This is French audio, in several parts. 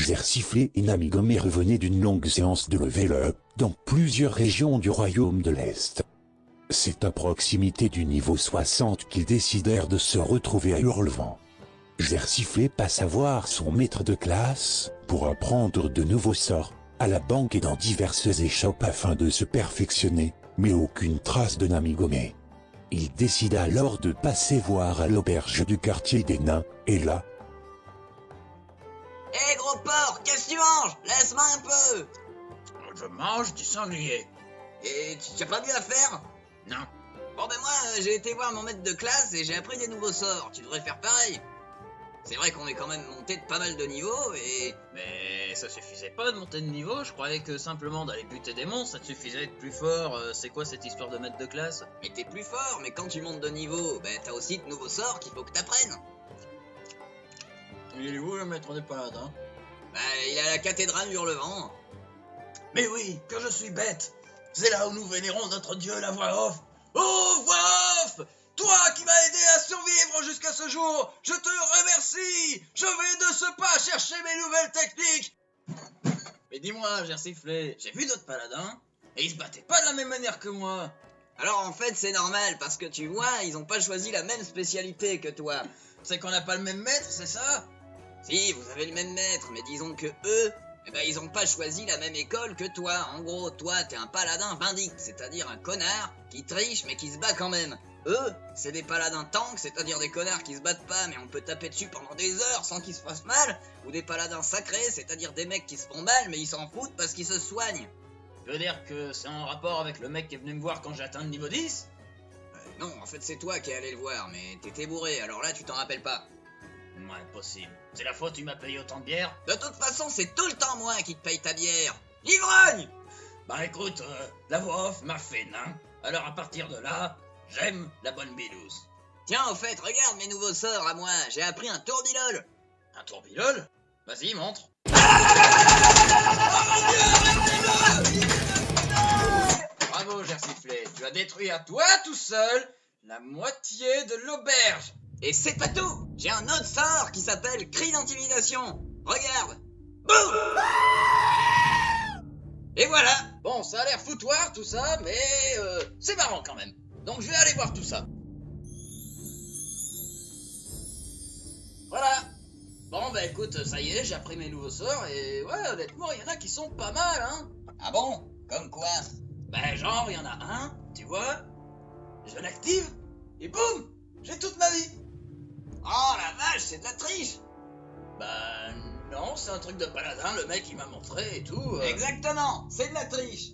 Jersiflé et Namigome revenaient d'une longue séance de level up dans plusieurs régions du royaume de l'Est. C'est à proximité du niveau 60 qu'ils décidèrent de se retrouver à Hurlevent. Jersiflé passa voir son maître de classe pour apprendre de nouveaux sorts à la banque et dans diverses échoppes afin de se perfectionner, mais aucune trace de Namigome. Il décida alors de passer voir à l'auberge du quartier des nains, et là... Hé gros porc, qu'est-ce que tu manges? Laisse-moi un peu. Je mange du sanglier. Et tu n'as pas mieux à faire? Non. Bon ben moi, j'ai été voir mon maître de classe et j'ai appris des nouveaux sorts. Tu devrais faire pareil. C'est vrai qu'on est quand même monté de pas mal de niveaux et... Mais ça suffisait pas de monter de niveau, je croyais que simplement d'aller buter des monstres, ça te suffisait d'être plus fort. C'est quoi cette histoire de maître de classe? Mais t'es plus fort, mais quand tu montes de niveau, ben t'as aussi de nouveaux sorts qu'il faut que t'apprennes. Il est où le maître des paladins? Bah il est à la cathédrale Hurlevent. Mais oui, que je suis bête. C'est là où nous vénérons notre dieu, la voix off. Oh, voix off! Toi qui m'as aidé à survivre jusqu'à ce jour, je te remercie. Je vais de ce pas chercher mes nouvelles techniques. Mais dis-moi, Jersiflé, j'ai vu d'autres paladins, et ils se battaient pas de la même manière que moi. Alors en fait c'est normal, parce que tu vois, ils ont pas choisi la même spécialité que toi. C'est qu'on n'a pas le même maître, c'est ça? Si, vous avez le même maître, mais disons que eux, eh ben ils ont pas choisi la même école que toi. En gros, toi t'es un paladin vindicte, c'est-à-dire un connard qui triche mais qui se bat quand même. Eux, c'est des paladins tanks, c'est-à-dire des connards qui se battent pas mais on peut taper dessus pendant des heures sans qu'ils se fassent mal. Ou des paladins sacrés, c'est-à-dire des mecs qui se font mal mais ils s'en foutent parce qu'ils se soignent. Tu veux dire que c'est en rapport avec le mec qui est venu me voir quand j'ai atteint le niveau 10? Non, en fait c'est toi qui es allé le voir, mais t'étais bourré, alors là tu t'en rappelles pas. Ouais, impossible. C'est la faute, tu m'as payé autant de bière? De toute façon, c'est tout le temps moi qui te paye ta bière. Ivrogne! Bah écoute, la voix off m'a fait nain. Alors à partir de là, j'aime la bonne bilouse. Tiens, au fait, regarde mes nouveaux sorts à moi. J'ai appris un tourbilol. Un tourbillol? Vas-y, montre. Bravo, Jersiflé. Tu as détruit à toi tout seul la moitié de l'auberge. Et c'est pas tout. J'ai un autre sort qui s'appelle cri d'intimidation. Regarde. Boum! Et voilà. Bon, ça a l'air foutoir tout ça, mais c'est marrant quand même. Donc je vais aller voir tout ça. Voilà. Bon, bah écoute, ça y est, j'ai appris mes nouveaux sorts et ouais, honnêtement, il y en a qui sont pas mal, hein. Ah bon? Comme quoi? Ben genre, il y en a un, tu vois, je l'active et boum, j'ai toute ma vie. Oh la vache, c'est de la triche. Ben non, c'est un truc de paladin, le mec il m'a montré et tout. Exactement, c'est de la triche.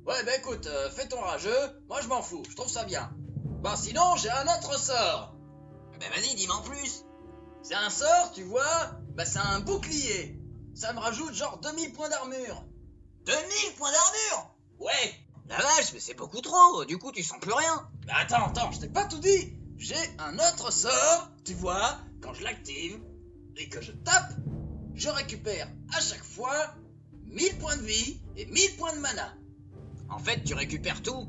Ouais, ben écoute, fais ton rageux, moi je m'en fous, je trouve ça bien. Bon, sinon, j'ai un autre sort. Ben vas-y, dis-moi en plus. C'est un sort, tu vois, bah c'est un bouclier. Ça me rajoute genre 2000 points d'armure. 2000 points d'armure? Ouais. La vache, mais c'est beaucoup trop, du coup tu sens plus rien. Mais attends, je t'ai pas tout dit. J'ai un autre sort, tu vois, quand je l'active et que je tape, je récupère à chaque fois 1000 points de vie et 1000 points de mana. En fait, tu récupères tout.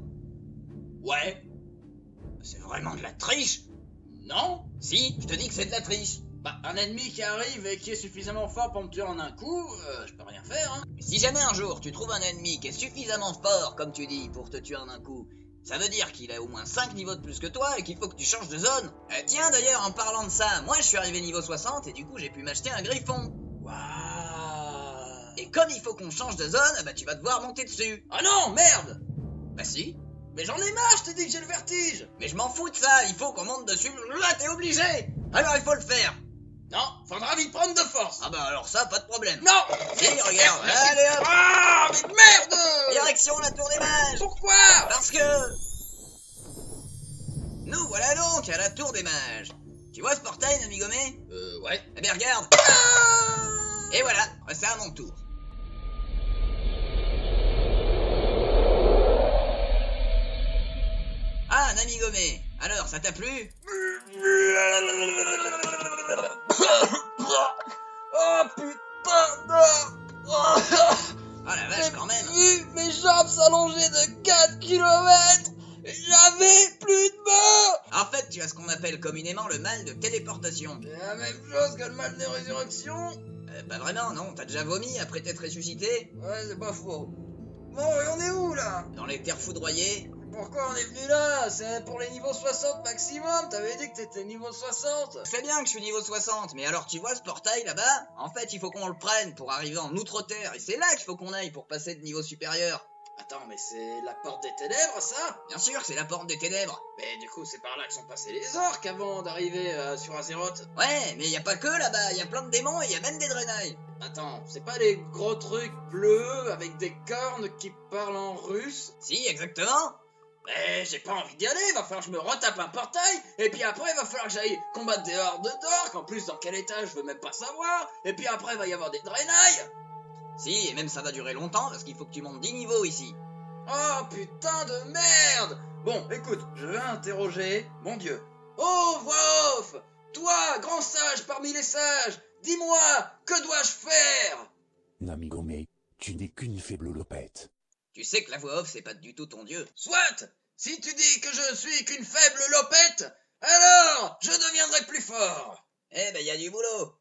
Ouais. C'est vraiment de la triche. Non. Si, je te dis que c'est de la triche. Bah, un ennemi qui arrive et qui est suffisamment fort pour me tuer en un coup, je peux rien faire, hein. Mais si jamais un jour tu trouves un ennemi qui est suffisamment fort, comme tu dis, pour te tuer en un coup, ça veut dire qu'il a au moins 5 niveaux de plus que toi et qu'il faut que tu changes de zone. Tiens, d'ailleurs, en parlant de ça, moi je suis arrivé niveau 60 et du coup j'ai pu m'acheter un griffon. Waouh. Et comme il faut qu'on change de zone, bah tu vas devoir monter dessus. Ah non, merde. Bah si. Mais j'en ai marre, je t'ai dit que j'ai le vertige. Mais je m'en fous de ça, il faut qu'on monte dessus. Là, t'es obligé. Alors il faut le faire. Non, faudra vite prendre de force. Ah bah alors ça, pas de problème. Non. Si, regarde. Allez hop. Ah, mais merde. Direction la tour des mages. Pourquoi? Parce que... Nous voilà donc à la tour des mages. Tu vois ce portail, Namigome? Ouais. Eh bien regarde. Et voilà, c'est à mon tour. Ah, Namigome, alors ça t'a plu? Oh putain, non. Oh la vache quand même. Mes jambes s'allongeaient de 4 km. J'avais plus de mots. En fait, tu as ce qu'on appelle communément le mal de téléportation. C'est la même chose que le mal de résurrection? Pas vraiment, non, t'as déjà vomi après t'être ressuscité? Ouais, c'est pas faux. Bon, et on est où là? Dans les terres foudroyées? Pourquoi on est venu là? C'est pour les niveaux 60 maximum, t'avais dit que t'étais niveau 60. Je sais bien que je suis niveau 60, mais alors tu vois ce portail là-bas? En fait, il faut qu'on le prenne pour arriver en Outre-Terre, et c'est là qu'il faut qu'on aille pour passer de niveau supérieur. Attends, mais c'est la porte des ténèbres, ça? Bien sûr, c'est la porte des ténèbres. Mais du coup, c'est par là que sont passés les orques avant d'arriver sur Azeroth. Ouais, mais y a pas que là-bas, y a plein de démons et y a même des Draenei. Attends, c'est pas les gros trucs bleus avec des cornes qui parlent en russe? Si, exactement. Mais j'ai pas envie d'y aller, va falloir que je me retape un portail, et puis après il va falloir que j'aille combattre des hordes d'orques, en plus dans quel état je veux même pas savoir, et puis après il va y avoir des Draenei. Si, et même ça va durer longtemps parce qu'il faut que tu montes 10 niveaux ici. Oh putain de merde! Bon, écoute, je vais interroger mon dieu. Oh voix off! Toi, grand sage parmi les sages, dis-moi, que dois-je faire? Namigome, tu n'es qu'une faible lopette. Tu sais que la voix off c'est pas du tout ton dieu. Soit! Si tu dis que je suis qu'une faible lopette, alors je deviendrai plus fort! Eh ben y a du boulot.